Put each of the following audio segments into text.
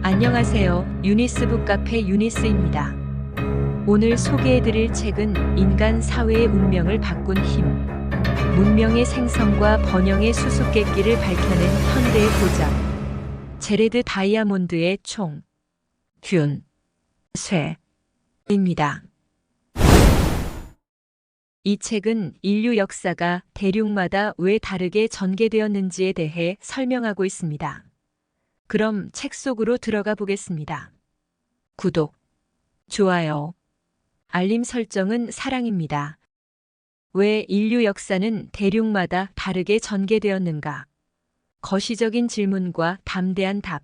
안녕하세요. 유니스 북카페 유니스입니다. 오늘 소개해드릴 책은 인간 사회의 운명을 바꾼 힘, 문명의 생성과 번영의 수수께끼를 밝혀낸 현대의 고작, 제레드 다이아몬드의 총, 균, 쇠입니다. 이 책은 인류 역사가 대륙마다 왜 다르게 전개되었는지에 대해 설명하고 있습니다. 그럼 책 속으로 들어가 보겠습니다. 구독, 좋아요, 알림 설정은 사랑입니다. 왜 인류 역사는 대륙마다 다르게 전개되었는가? 거시적인 질문과 담대한 답.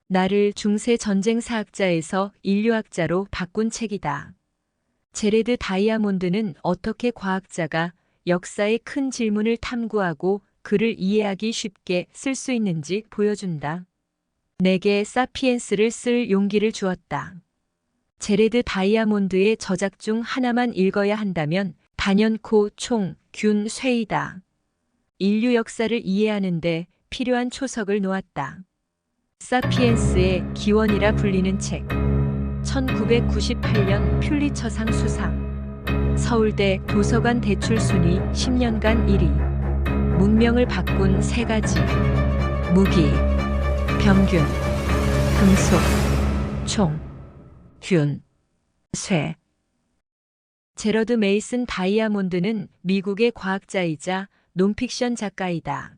나를 중세 전쟁사학자에서 인류학자로 바꾼 책이다. 제레드 다이아몬드는 어떻게 과학자가 역사의 큰 질문을 탐구하고 그를 이해하기 쉽게 쓸 수 있는지 보여준다. 내게 사피엔스를 쓸 용기를 주었다. 제레드 다이아몬드의 저작 중 하나만 읽어야 한다면 단연코 총, 균, 쇠이다. 인류 역사를 이해하는데 필요한 초석을 놓았다. 사피엔스의 기원이라 불리는 책. 1998년 퓰리처상 수상. 서울대 도서관 대출 순위 10년간 1위. 문명을 바꾼 세 가지. 무기, 병균, 금속, 총, 균, 쇠. 제러드 메이슨 다이아몬드는 미국의 과학자이자 논픽션 작가이다.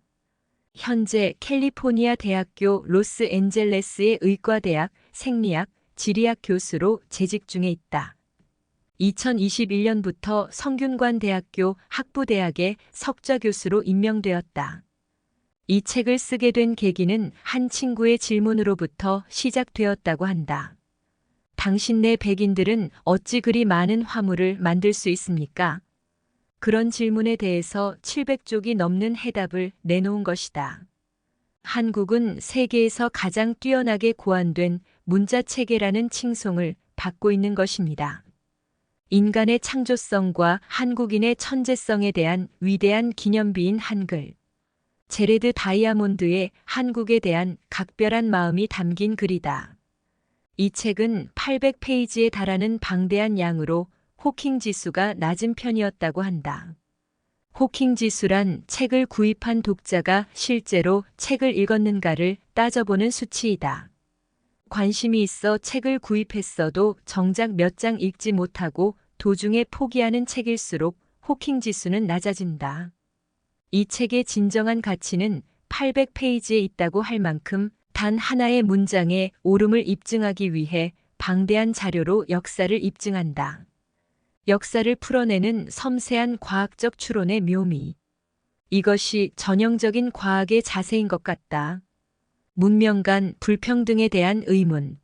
현재 캘리포니아 대학교 로스앤젤레스의 의과대학 생리학, 지리학 교수로 재직 중에 있다. 2021년부터 성균관대학교 학부대학의 석좌 교수로 임명되었다. 이 책을 쓰게 된 계기는 한 친구의 질문으로부터 시작되었다고 한다. 당신네 백인들은 어찌 그리 많은 화물을 만들 수 있습니까? 그런 질문에 대해서 700쪽이 넘는 해답을 내놓은 것이다. 한국은 세계에서 가장 뛰어나게 고안된 문자체계라는 칭송을 받고 있는 것입니다. 인간의 창조성과 한국인의 천재성에 대한 위대한 기념비인 한글. 제레드 다이아몬드의 한국에 대한 각별한 마음이 담긴 글이다. 이 책은 800페이지에 달하는 방대한 양으로 호킹 지수가 낮은 편이었다고 한다. 호킹 지수란 책을 구입한 독자가 실제로 책을 읽었는가를 따져보는 수치이다. 관심이 있어 책을 구입했어도 정작 몇 장 읽지 못하고 도중에 포기하는 책일수록 호킹 지수는 낮아진다. 이 책의 진정한 가치는 800페이지에 있다고 할 만큼 단 하나의 문장의 옳음을 입증하기 위해 방대한 자료로 역사를 입증한다. 역사를 풀어내는 섬세한 과학적 추론의 묘미. 이것이 전형적인 과학의 자세인 것 같다. 문명 간 불평등에 대한 의문.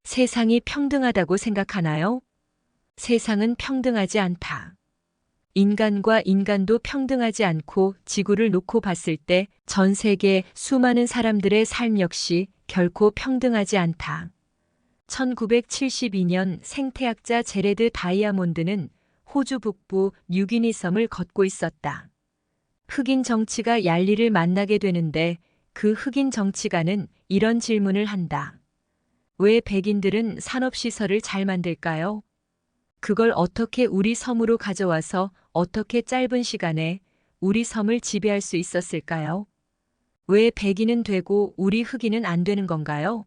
세상이 평등하다고 생각하나요? 세상은 평등하지 않다. 인간과 인간도 평등하지 않고 지구를 놓고 봤을 때 전 세계 수많은 사람들의 삶 역시 결코 평등하지 않다. 1972년 생태학자 제레드 다이아몬드는 호주 북부 뉴기니 섬을 걷고 있었다. 흑인 정치가 얄리를 만나게 되는데 그 흑인 정치가는 이런 질문을 한다. 왜 백인들은 산업시설을 잘 만들까요? 그걸 어떻게 우리 섬으로 가져와서 어떻게 짧은 시간에 우리 섬을 지배할 수 있었을까요? 왜 백인은 되고 우리 흑인은 안 되는 건가요?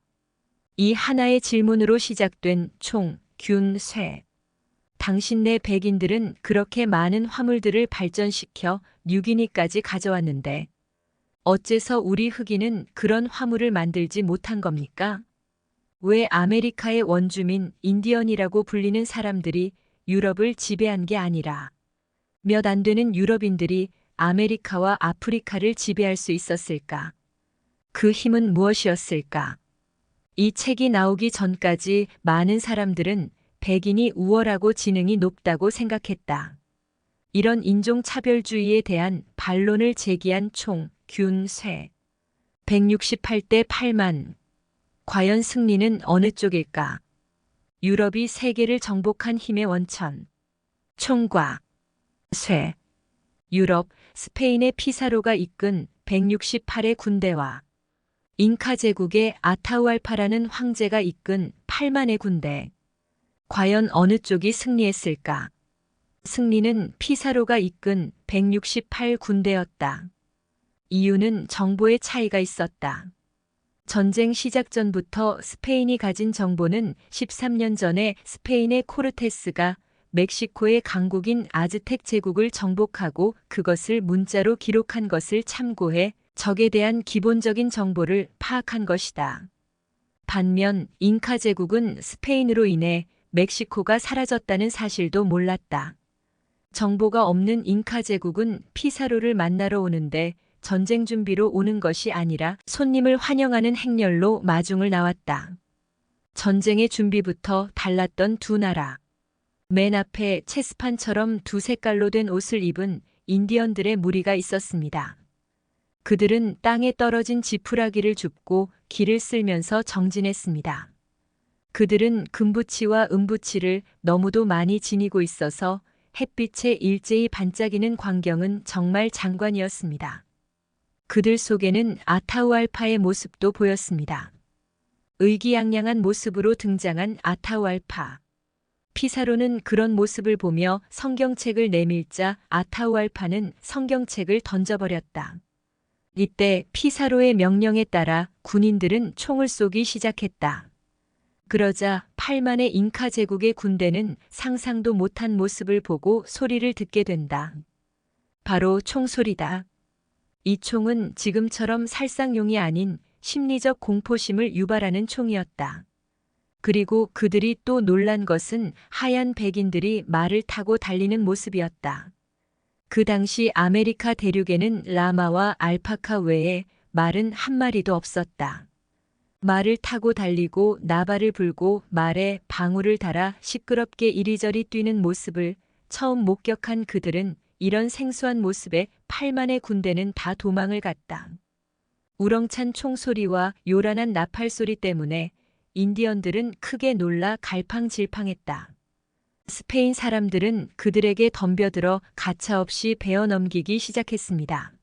이 하나의 질문으로 시작된 총, 균, 쇠. 당신네 백인들은 그렇게 많은 화물들을 발전시켜 뉴기니까지 가져왔는데 어째서 우리 흑인은 그런 화물을 만들지 못한 겁니까? 왜 아메리카의 원주민 인디언이라고 불리는 사람들이 유럽을 지배한 게 아니라 몇 안 되는 유럽인들이 아메리카와 아프리카를 지배할 수 있었을까? 그 힘은 무엇이었을까? 이 책이 나오기 전까지 많은 사람들은 백인이 우월하고 지능이 높다고 생각했다. 이런 인종차별주의에 대한 반론을 제기한 총, 균, 쇠. 168대 8만. 과연 승리는 어느 쪽일까? 유럽이 세계를 정복한 힘의 원천. 총과 쇠. 유럽, 스페인의 피사로가 이끈 168의 군대와 잉카 제국의 아타우알파라는 황제가 이끈 8만의 군대. 과연 어느 쪽이 승리했을까? 승리는 피사로가 이끈 168 군대였다. 이유는 정보의 차이가 있었다. 전쟁 시작 전부터 스페인이 가진 정보는 13년 전에 스페인의 코르테스가 멕시코의 강국인 아즈텍 제국을 정복하고 그것을 문자로 기록한 것을 참고해 적에 대한 기본적인 정보를 파악한 것이다. 반면 잉카 제국은 스페인으로 인해 멕시코가 사라졌다는 사실도 몰랐다. 정보가 없는 잉카 제국은 피사로를 만나러 오는데 전쟁 준비로 오는 것이 아니라 손님을 환영하는 행렬로 마중을 나왔다. 전쟁의 준비부터 달랐던 두 나라. 맨 앞에 체스판처럼 두 색깔로 된 옷을 입은 인디언들의 무리가 있었습니다. 그들은 땅에 떨어진 지푸라기를 줍고 길을 쓸면서 정진했습니다. 그들은 금부치와 은부치를 너무도 많이 지니고 있어서 햇빛에 일제히 반짝이는 광경은 정말 장관이었습니다. 그들 속에는 아타우알파의 모습도 보였습니다. 의기양양한 모습으로 등장한 아타우알파. 피사로는 그런 모습을 보며 성경책을 내밀자 아타우알파는 성경책을 던져버렸다. 이때 피사로의 명령에 따라 군인들은 총을 쏘기 시작했다. 그러자 8만의 잉카 제국의 군대는 상상도 못한 모습을 보고 소리를 듣게 된다. 바로 총소리다. 이 총은 지금처럼 살상용이 아닌 심리적 공포심을 유발하는 총이었다. 그리고 그들이 또 놀란 것은 하얀 백인들이 말을 타고 달리는 모습이었다. 그 당시 아메리카 대륙에는 라마와 알파카 외에 말은 한 마리도 없었다. 말을 타고 달리고 나발을 불고 말에 방울을 달아 시끄럽게 이리저리 뛰는 모습을 처음 목격한 그들은 이런 생소한 모습에 8만의 군대는 다 도망을 갔다. 우렁찬 총소리와 요란한 나팔소리 때문에 인디언들은 크게 놀라 갈팡질팡했다. 스페인 사람들은 그들에게 덤벼들어 가차없이 베어 넘기기 시작했습니다.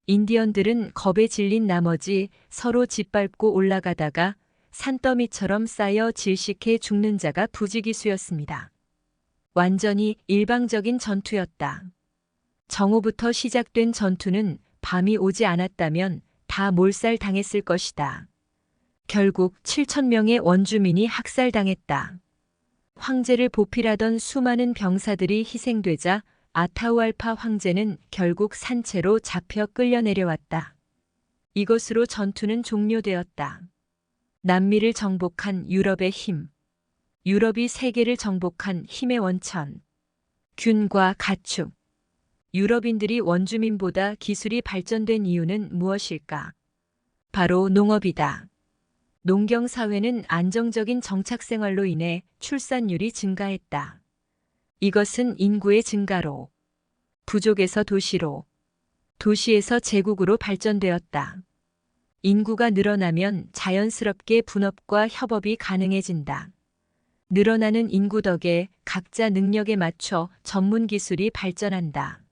인디언들은 겁에 질린 나머지 서로 짓밟고 올라가다가 산더미처럼 쌓여 질식해 죽는 자가 부지기수였습니다. 완전히 일방적인 전투였다. 정오부터 시작된 전투는 밤이 오지 않았다면 다 몰살당했을 것이다. 결국 7,000명의 원주민이 학살당했다. 황제를 보필하던 수많은 병사들이 희생되자 아타우알파 황제는 결국 산채로 잡혀 끌려 내려왔다. 이것으로 전투는 종료되었다. 남미를 정복한 유럽의 힘. 유럽이 세계를 정복한 힘의 원천. 균과 가축. 유럽인들이 원주민보다 기술이 발전된 이유는 무엇일까? 바로 농업이다. 농경사회는 안정적인 정착생활로 인해 출산율이 증가했다. 이것은 인구의 증가로, 부족에서 도시로, 도시에서 제국으로 발전되었다. 인구가 늘어나면 자연스럽게 분업과 협업이 가능해진다. 늘어나는 인구 덕에 각자 능력에 맞춰 전문 기술이 발전한다.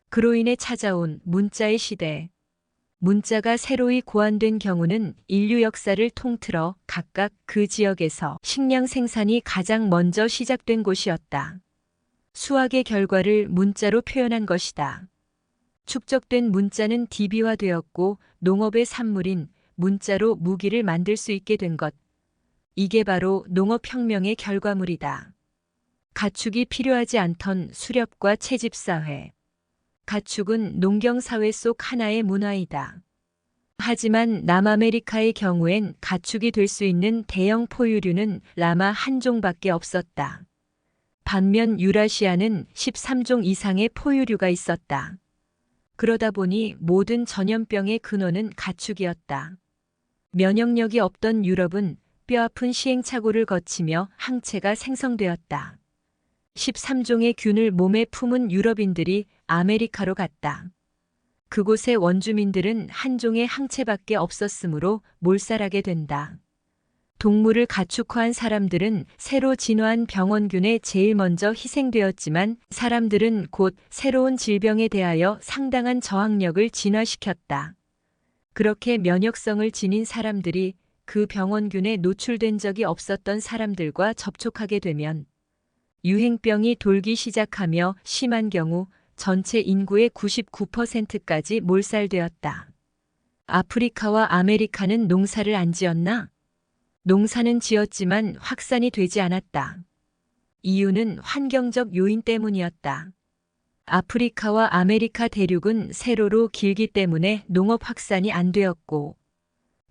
그로 인해 찾아온 문자의 시대. 문자가 새로이 고안된 경우는 인류 역사를 통틀어 각각 그 지역에서 식량 생산이 가장 먼저 시작된 곳이었다. 수학의 결과를 문자로 표현한 것이다. 축적된 문자는 DB화되었고 농업의 산물인 문자로 무기를 만들 수 있게 된 것. 이게 바로 농업혁명의 결과물이다. 가축이 필요하지 않던 수렵과 채집사회. 가축은 농경사회 속 하나의 문화이다. 하지만 남아메리카의 경우엔 가축이 될 수 있는 대형 포유류는 라마 한 종밖에 없었다. 반면 유라시아는 13종 이상의 포유류가 있었다. 그러다 보니 모든 전염병의 근원은 가축이었다. 면역력이 없던 유럽은 뼈아픈 시행착오를 거치며 항체가 생성되었다. 13종의 균을 몸에 품은 유럽인들이 아메리카로 갔다. 그곳의 원주민들은 한 종의 항체밖에 없었으므로 몰살하게 된다. 동물을 가축화한 사람들은 새로 진화한 병원균에 제일 먼저 희생되었지만 사람들은 곧 새로운 질병에 대하여 상당한 저항력을 진화시켰다. 그렇게 면역성을 지닌 사람들이 그 병원균에 노출된 적이 없었던 사람들과 접촉하게 되면 유행병이 돌기 시작하며 심한 경우 전체 인구의 99%까지 몰살되었다. 아프리카와 아메리카는 농사를 안 지었나? 농사는 지었지만 확산이 되지 않았다. 이유는 환경적 요인 때문이었다. 아프리카와 아메리카 대륙은 세로로 길기 때문에 농업 확산이 안 되었고,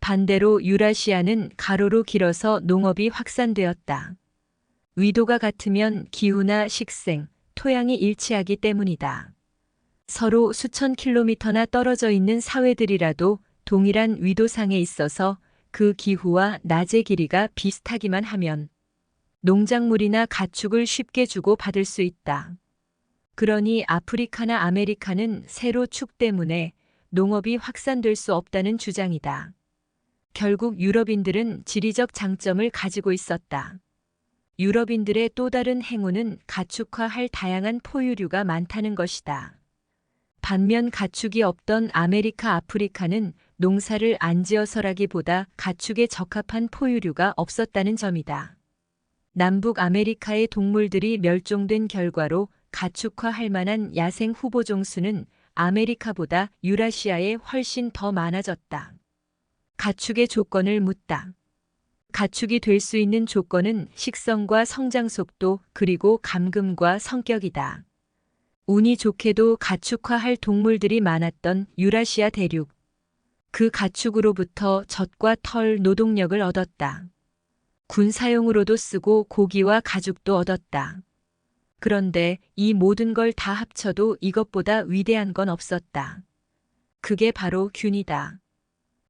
반대로 유라시아는 가로로 길어서 농업이 확산되었다. 위도가 같으면 기후나 식생, 토양이 일치하기 때문이다. 서로 수천 킬로미터나 떨어져 있는 사회들이라도 동일한 위도상에 있어서 그 기후와 낮의 길이가 비슷하기만 하면 농작물이나 가축을 쉽게 주고 받을 수 있다. 그러니 아프리카나 아메리카는 세로 축 때문에 농업이 확산될 수 없다는 주장이다. 결국 유럽인들은 지리적 장점을 가지고 있었다. 유럽인들의 또 다른 행운은 가축화할 다양한 포유류가 많다는 것이다. 반면 가축이 없던 아메리카, 아프리카는 농사를 안 지어서라기보다 가축에 적합한 포유류가 없었다는 점이다. 남북 아메리카의 동물들이 멸종된 결과로 가축화할 만한 야생 후보종 수는 아메리카보다 유라시아에 훨씬 더 많아졌다. 가축의 조건을 묻다. 가축이 될 수 있는 조건은 식성과 성장 속도 그리고 감금과 성격이다. 운이 좋게도 가축화할 동물들이 많았던 유라시아 대륙. 그 가축으로부터 젖과 털 노동력을 얻었다. 군사용으로도 쓰고 고기와 가죽도 얻었다. 그런데 이 모든 걸 다 합쳐도 이것보다 위대한 건 없었다. 그게 바로 균이다.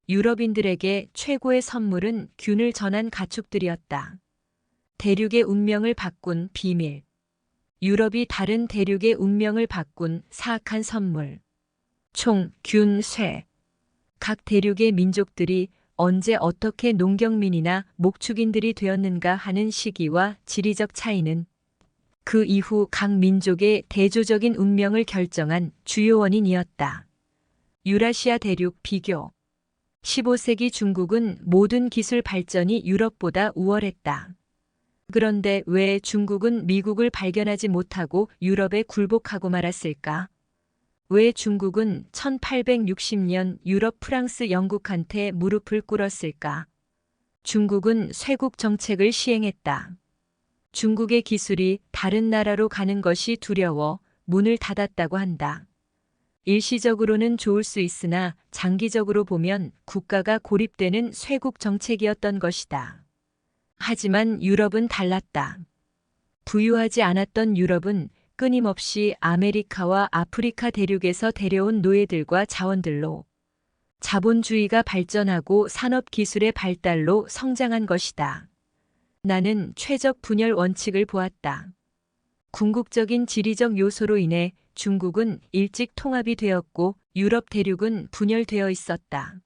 유럽인들에게 최고의 선물은 균을 전한 가축들이었다. 대륙의 운명을 바꾼 비밀. 유럽이 다른 대륙의 운명을 바꾼 사악한 선물. 총, 균, 쇠. 각 대륙의 민족들이 언제 어떻게 농경민이나 목축인들이 되었는가 하는 시기와 지리적 차이는 그 이후 각 민족의 대조적인 운명을 결정한 주요 원인이었다. 유라시아 대륙 비교. 15세기 중국은 모든 기술 발전이 유럽보다 우월했다. 그런데 왜 중국은 미국을 발견하지 못하고 유럽에 굴복하고 말았을까? 왜 중국은 1860년 유럽, 프랑스, 영국한테 무릎을 꿇었을까? 중국은 쇄국 정책을 시행했다. 중국의 기술이 다른 나라로 가는 것이 두려워 문을 닫았다고 한다. 일시적으로는 좋을 수 있으나 장기적으로 보면 국가가 고립되는 쇄국 정책이었던 것이다. 하지만 유럽은 달랐다. 부유하지 않았던 유럽은 끊임없이 아메리카와 아프리카 대륙에서 데려온 노예들과 자원들로 자본주의가 발전하고 산업기술의 발달로 성장한 것이다. 나는 최적 분열 원칙을 보았다. 궁극적인 지리적 요소로 인해 중국은 일찍 통합이 되었고 유럽 대륙은 분열되어 있었다.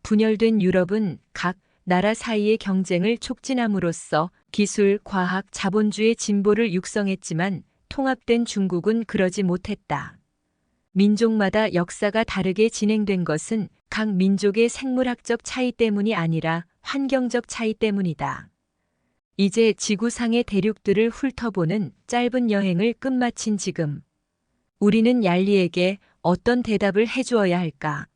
분열된 유럽은 각 나라 사이의 경쟁을 촉진함으로써 기술, 과학, 자본주의 진보를 육성했지만 통합된 중국은 그러지 못했다. 민족마다 역사가 다르게 진행된 것은 각 민족의 생물학적 차이 때문이 아니라 환경적 차이 때문이다. 이제 지구상의 대륙들을 훑어보는 짧은 여행을 끝마친 지금, 우리는 얄리에게 어떤 대답을 해주어야 할까?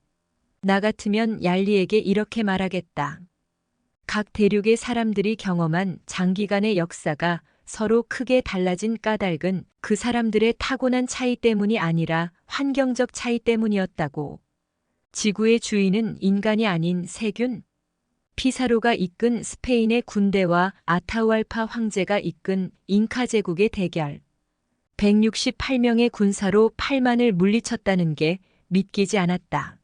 나 같으면 얄리에게 이렇게 말하겠다. 각 대륙의 사람들이 경험한 장기간의 역사가 서로 크게 달라진 까닭은 그 사람들의 타고난 차이 때문이 아니라 환경적 차이 때문이었다고. 지구의 주인은 인간이 아닌 세균? 피사로가 이끈 스페인의 군대와 아타우알파 황제가 이끈 잉카 제국의 대결. 168명의 군사로 8만을 물리쳤다는 게 믿기지 않았다.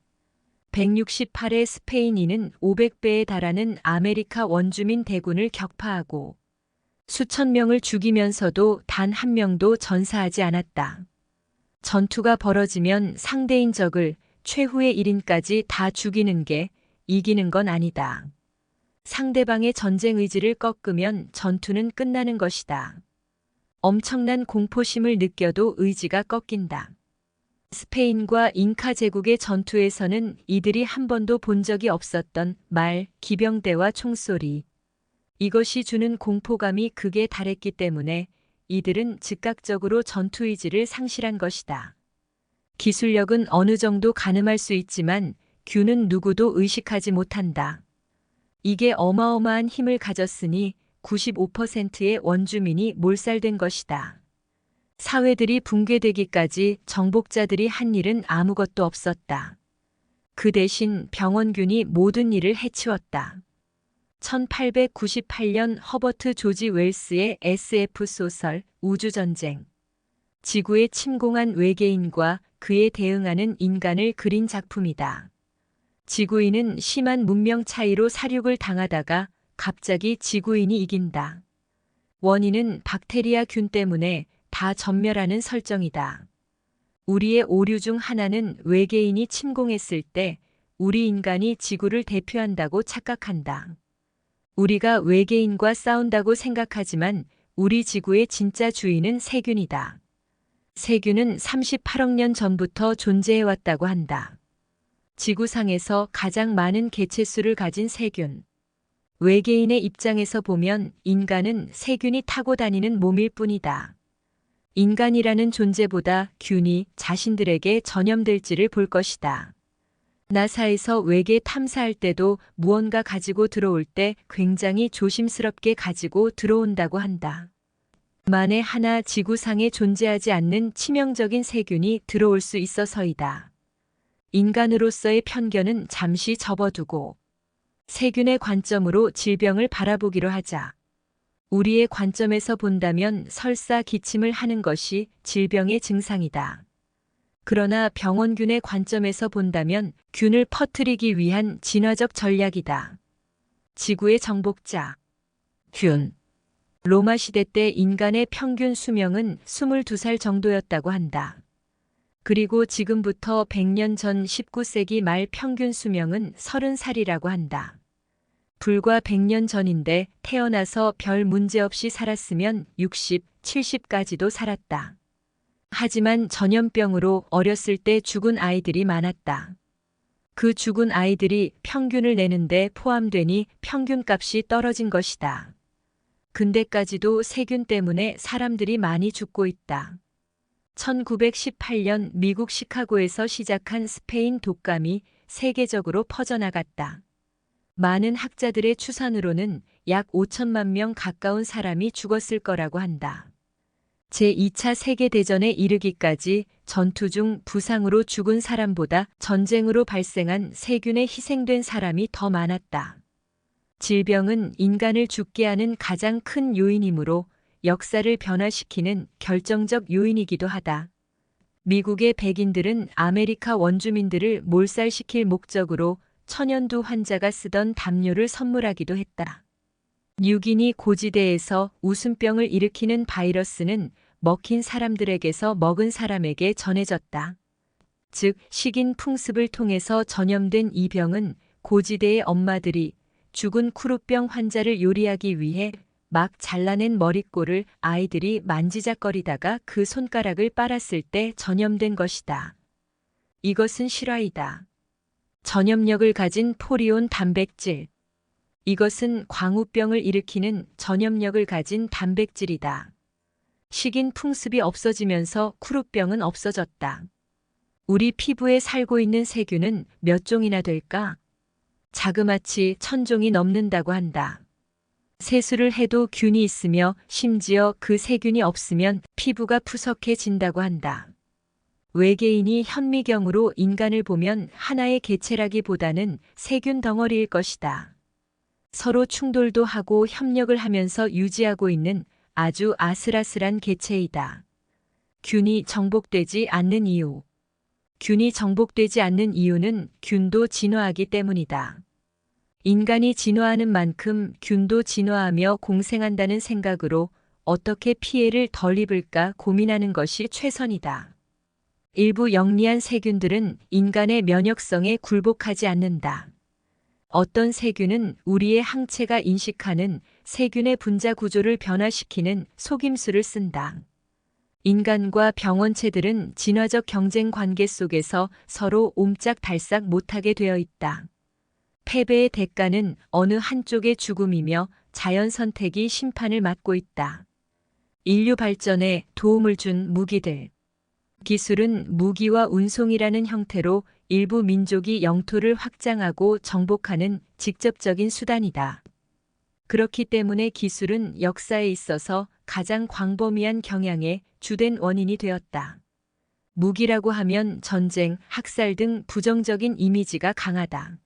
168의 스페인인은 500배에 달하는 아메리카 원주민 대군을 격파하고 수천 명을 죽이면서도 단 한 명도 전사하지 않았다. 전투가 벌어지면 상대인 적을 최후의 1인까지 다 죽이는 게 이기는 건 아니다. 상대방의 전쟁 의지를 꺾으면 전투는 끝나는 것이다. 엄청난 공포심을 느껴도 의지가 꺾인다. 스페인과 잉카 제국의 전투에서는 이들이 한 번도 본 적이 없었던 말, 기병대와 총소리. 이것이 주는 공포감이 극에 달했기 때문에 이들은 즉각적으로 전투 의지를 상실한 것이다. 기술력은 어느 정도 가늠할 수 있지만 균은 누구도 의식하지 못한다. 이게 어마어마한 힘을 가졌으니 95%의 원주민이 몰살된 것이다. 사회들이 붕괴되기까지 정복자들이 한 일은 아무것도 없었다. 그 대신 병원균이 모든 일을 해치웠다. 1898년 허버트 조지 웰스의 SF 소설 우주전쟁. 지구에 침공한 외계인과 그에 대응하는 인간을 그린 작품이다. 지구인은 심한 문명 차이로 사륙을 당하다가 갑자기 지구인이 이긴다. 원인은 박테리아 균 때문에 다 전멸하는 설정이다. 우리의 오류 중 하나는 외계인이 침공했을 때 우리 인간이 지구를 대표한다고 착각한다. 우리가 외계인과 싸운다고 생각하지만 우리 지구의 진짜 주인은 세균이다. 세균은 38억 년 전부터 존재해왔다고 한다. 지구상에서 가장 많은 개체수를 가진 세균. 외계인의 입장에서 보면 인간은 세균이 타고 다니는 몸일 뿐이다. 인간이라는 존재보다 균이 자신들에게 전염될지를 볼 것이다. 나사에서 외계 탐사할 때도 무언가 가지고 들어올 때 굉장히 조심스럽게 가지고 들어온다고 한다. 만에 하나 지구상에 존재하지 않는 치명적인 세균이 들어올 수 있어서이다. 인간으로서의 편견은 잠시 접어두고 세균의 관점으로 질병을 바라보기로 하자. 우리의 관점에서 본다면 설사 기침을 하는 것이 질병의 증상이다. 그러나 병원균의 관점에서 본다면 균을 퍼뜨리기 위한 진화적 전략이다. 지구의 정복자. 균. 로마 시대 때 인간의 평균 수명은 22살 정도였다고 한다. 그리고 지금부터 100년 전 19세기 말 평균 수명은 30살이라고 한다. 불과 100년 전인데 태어나서 별 문제 없이 살았으면 60, 70까지도 살았다. 하지만 전염병으로 어렸을 때 죽은 아이들이 많았다. 그 죽은 아이들이 평균을 내는데 포함되니 평균값이 떨어진 것이다. 근대까지도 세균 때문에 사람들이 많이 죽고 있다. 1918년 미국 시카고에서 시작한 스페인 독감이 세계적으로 퍼져나갔다. 많은 학자들의 추산으로는 약 5천만 명 가까운 사람이 죽었을 거라고 한다. 제2차 세계대전에 이르기까지 전투 중 부상으로 죽은 사람보다 전쟁으로 발생한 세균에 희생된 사람이 더 많았다. 질병은 인간을 죽게 하는 가장 큰 요인이므로 역사를 변화시키는 결정적 요인이기도 하다. 미국의 백인들은 아메리카 원주민들을 몰살시킬 목적으로 천연두 환자가 쓰던 담요를 선물하기도 했다. 뉴기니 고지대에서 웃음병을 일으키는 바이러스는 먹힌 사람들에게서 먹은 사람에게 전해졌다. 즉, 식인 풍습을 통해서 전염된 이 병은 고지대의 엄마들이 죽은 쿠루병 환자를 요리하기 위해 막 잘라낸 머리꼬를 아이들이 만지작거리다가 그 손가락을 빨았을 때 전염된 것이다. 이것은 실화이다. 전염력을 가진 포리온 단백질. 이것은 광우병을 일으키는 전염력을 가진 단백질이다. 식인 풍습이 없어지면서 쿠루병은 없어졌다. 우리 피부에 살고 있는 세균은 몇 종이나 될까? 자그마치 1000종이 넘는다고 한다. 세수를 해도 균이 있으며 심지어 그 세균이 없으면 피부가 푸석해진다고 한다. 외계인이 현미경으로 인간을 보면 하나의 개체라기보다는 세균 덩어리일 것이다. 서로 충돌도 하고 협력을 하면서 유지하고 있는 아주 아슬아슬한 개체이다. 균이 정복되지 않는 이유. 균이 정복되지 않는 이유는 균도 진화하기 때문이다. 인간이 진화하는 만큼 균도 진화하며 공생한다는 생각으로 어떻게 피해를 덜 입을까 고민하는 것이 최선이다. 일부 영리한 세균들은 인간의 면역성에 굴복하지 않는다. 어떤 세균은 우리의 항체가 인식하는 세균의 분자 구조를 변화시키는 속임수를 쓴다. 인간과 병원체들은 진화적 경쟁 관계 속에서 서로 옴짝달싹 못하게 되어 있다. 패배의 대가는 어느 한쪽의 죽음이며 자연 선택이 심판을 맞고 있다. 인류 발전에 도움을 준 무기들. 기술은 무기와 운송이라는 형태로 일부 민족이 영토를 확장하고 정복하는 직접적인 수단이다. 그렇기 때문에 기술은 역사에 있어서 가장 광범위한 경향의 주된 원인이 되었다. 무기라고 하면 전쟁, 학살 등 부정적인 이미지가 강하다.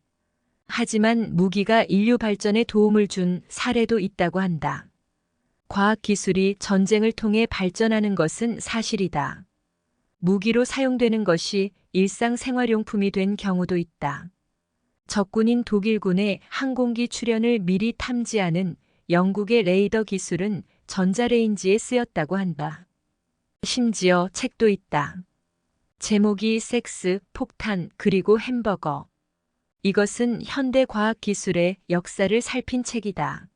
하지만 무기가 인류 발전에 도움을 준 사례도 있다고 한다. 과학기술이 전쟁을 통해 발전하는 것은 사실이다. 무기로 사용되는 것이 일상생활용품이 된 경우도 있다. 적군인 독일군의 항공기 출현을 미리 탐지하는 영국의 레이더 기술은 전자레인지에 쓰였다고 한다. 심지어 책도 있다. 제목이 섹스, 폭탄, 그리고 햄버거. 이것은 현대 과학기술의 역사를 살핀 책이다.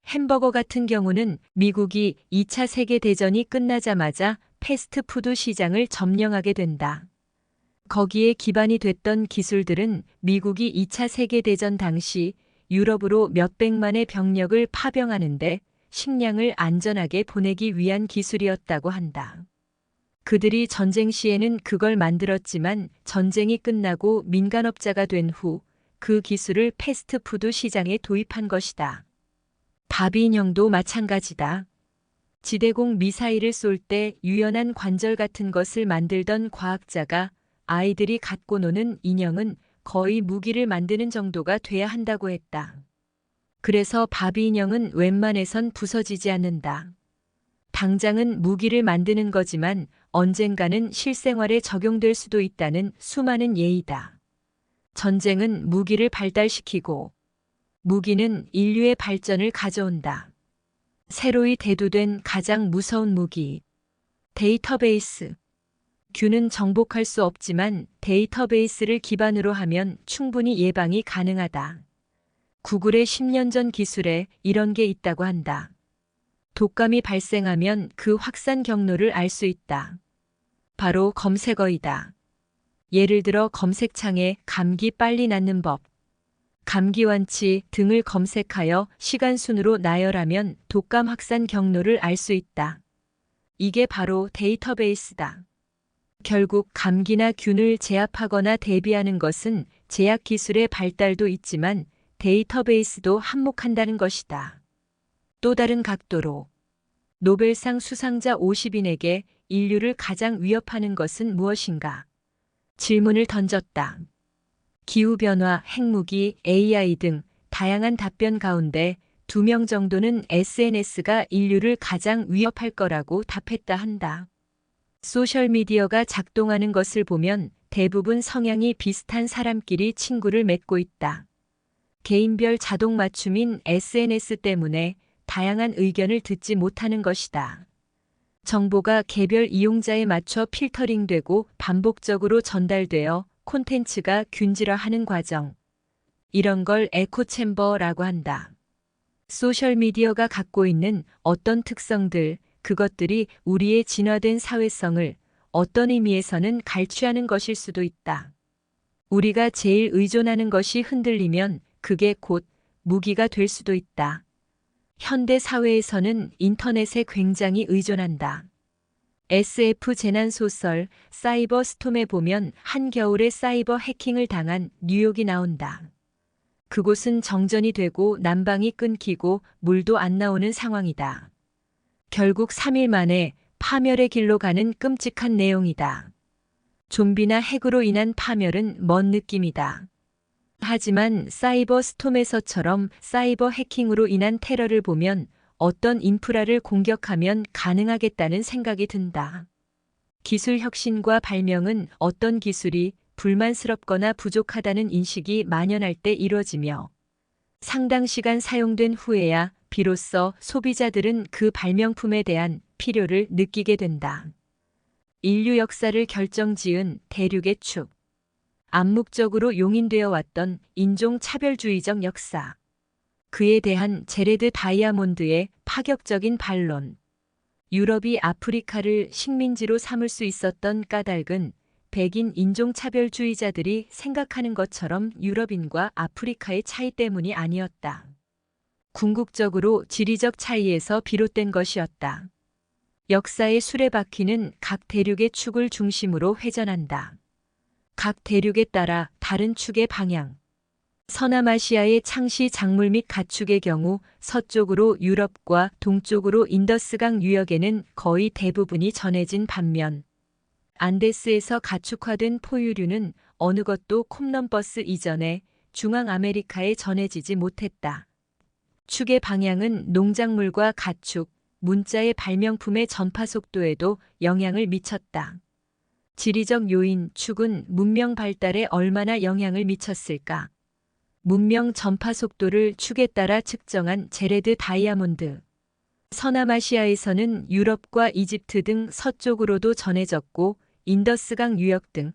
햄버거 같은 경우는 미국이 2차 세계대전이 끝나자마자 패스트푸드 시장을 점령하게 된다. 거기에 기반이 됐던 기술들은 미국이 2차 세계대전 당시 유럽으로 몇백만의 병력을 파병하는데 식량을 안전하게 보내기 위한 기술이었다고 한다. 그들이 전쟁 시에는 그걸 만들었지만 전쟁이 끝나고 민간업자가 된 후 그 기술을 패스트푸드 시장에 도입한 것이다. 바비 인형도 마찬가지다. 지대공 미사일을 쏠 때 유연한 관절 같은 것을 만들던 과학자가 아이들이 갖고 노는 인형은 거의 무기를 만드는 정도가 돼야 한다고 했다. 그래서 바비 인형은 웬만해선 부서지지 않는다. 당장은 무기를 만드는 거지만 언젠가는 실생활에 적용될 수도 있다는 수많은 예이다. 전쟁은 무기를 발달시키고 무기는 인류의 발전을 가져온다. 새로이 대두된 가장 무서운 무기. 데이터베이스. 균은 정복할 수 없지만 데이터베이스를 기반으로 하면 충분히 예방이 가능하다. 구글의 10년 전 기술에 이런 게 있다고 한다. 독감이 발생하면 그 확산 경로를 알 수 있다. 바로 검색어이다. 예를 들어 검색창에 감기 빨리 낫는 법, 감기완치 등을 검색하여 시간순으로 나열하면 독감 확산 경로를 알 수 있다. 이게 바로 데이터베이스다. 결국 감기나 균을 제압하거나 대비하는 것은 제약 기술의 발달도 있지만 데이터베이스도 한몫한다는 것이다. 또 다른 각도로 노벨상 수상자 50인에게 인류를 가장 위협하는 것은 무엇인가? 질문을 던졌다. 기후변화, 핵무기, AI 등 다양한 답변 가운데 2명 정도는 SNS가 인류를 가장 위협할 거라고 답했다 한다. 소셜미디어가 작동하는 것을 보면 대부분 성향이 비슷한 사람끼리 친구를 맺고 있다. 개인별 자동 맞춤인 SNS 때문에 다양한 의견을 듣지 못하는 것이다. 정보가 개별 이용자에 맞춰 필터링되고 반복적으로 전달되어 콘텐츠가 균질화하는 과정. 이런 걸 에코챔버라고 한다. 소셜미디어가 갖고 있는 어떤 특성들, 그것들이 우리의 진화된 사회성을 어떤 의미에서는 갈취하는 것일 수도 있다. 우리가 제일 의존하는 것이 흔들리면 그게 곧 무기가 될 수도 있다. 현대 사회에서는 인터넷에 굉장히 의존한다. SF 재난소설 사이버 스톰에 보면 한겨울에 사이버 해킹을 당한 뉴욕이 나온다. 그곳은 정전이 되고 난방이 끊기고 물도 안 나오는 상황이다. 결국 3일 만에 파멸의 길로 가는 끔찍한 내용이다. 좀비나 핵으로 인한 파멸은 먼 느낌이다. 하지만 사이버 스톰에서처럼 사이버 해킹으로 인한 테러를 보면 어떤 인프라를 공격하면 가능하겠다는 생각이 든다. 기술 혁신과 발명은 어떤 기술이 불만스럽거나 부족하다는 인식이 만연할 때 이뤄지며 상당 시간 사용된 후에야 비로소 소비자들은 그 발명품에 대한 필요를 느끼게 된다. 인류 역사를 결정지은 대륙의 축. 암묵적으로 용인되어 왔던 인종차별주의적 역사. 그에 대한 제레드 다이아몬드의 파격적인 반론. 유럽이 아프리카를 식민지로 삼을 수 있었던 까닭은 백인 인종차별주의자들이 생각하는 것처럼 유럽인과 아프리카의 차이 때문이 아니었다. 궁극적으로 지리적 차이에서 비롯된 것이었다. 역사의 수레바퀴는 각 대륙의 축을 중심으로 회전한다. 각 대륙에 따라 다른 축의 방향. 서남아시아의 창시 작물 및 가축의 경우 서쪽으로 유럽과 동쪽으로 인더스강 유역에는 거의 대부분이 전해진 반면 안데스에서 가축화된 포유류는 어느 것도 콤넘버스 이전에 중앙아메리카에 전해지지 못했다. 축의 방향은 농작물과 가축, 문자의 발명품의 전파 속도에도 영향을 미쳤다. 지리적 요인, 축은 문명 발달에 얼마나 영향을 미쳤을까? 문명 전파 속도를 축에 따라 측정한 제레드 다이아몬드. 서남아시아에서는 유럽과 이집트 등 서쪽으로도 전해졌고 인더스강 유역 등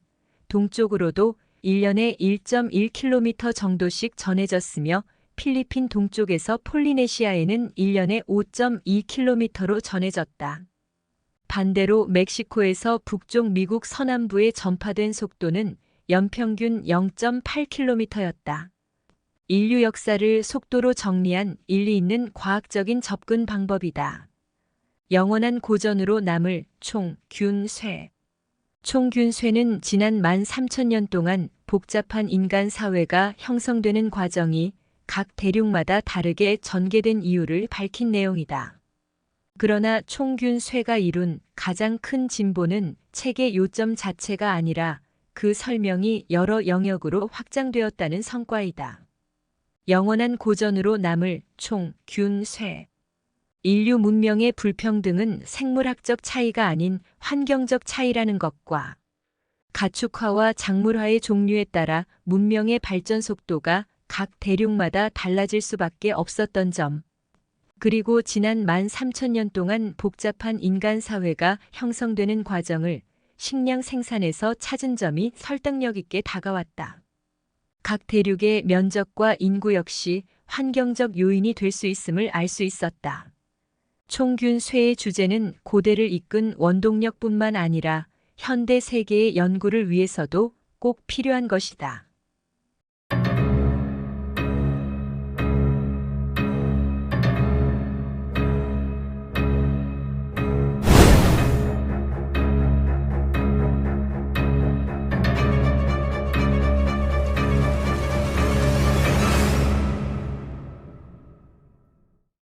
동쪽으로도 1년에 1.1km 정도씩 전해졌으며 필리핀 동쪽에서 폴리네시아에는 1년에 5.2km로 전해졌다. 반대로 멕시코에서 북쪽 미국 서남부에 전파된 속도는 연평균 0.8km였다. 인류 역사를 속도로 정리한 일리 있는 과학적인 접근 방법이다. 영원한 고전으로 남을 총균쇠. 총균쇠는 지난 13,000년 동안 복잡한 인간 사회가 형성되는 과정이 각 대륙마다 다르게 전개된 이유를 밝힌 내용이다. 그러나 총균쇠가 이룬 가장 큰 진보는 책의 요점 자체가 아니라 그 설명이 여러 영역으로 확장되었다는 성과이다. 영원한 고전으로 남을 총균쇠. 인류 문명의 불평등은 생물학적 차이가 아닌 환경적 차이라는 것과 가축화와 작물화의 종류에 따라 문명의 발전 속도가 각 대륙마다 달라질 수밖에 없었던 점, 그리고 지난 13,000년 동안 복잡한 인간 사회가 형성되는 과정을 식량 생산에서 찾은 점이 설득력 있게 다가왔다. 각 대륙의 면적과 인구 역시 환경적 요인이 될 수 있음을 알 수 있었다. 총균쇠의 주제는 고대를 이끈 원동력뿐만 아니라 현대 세계의 연구를 위해서도 꼭 필요한 것이다.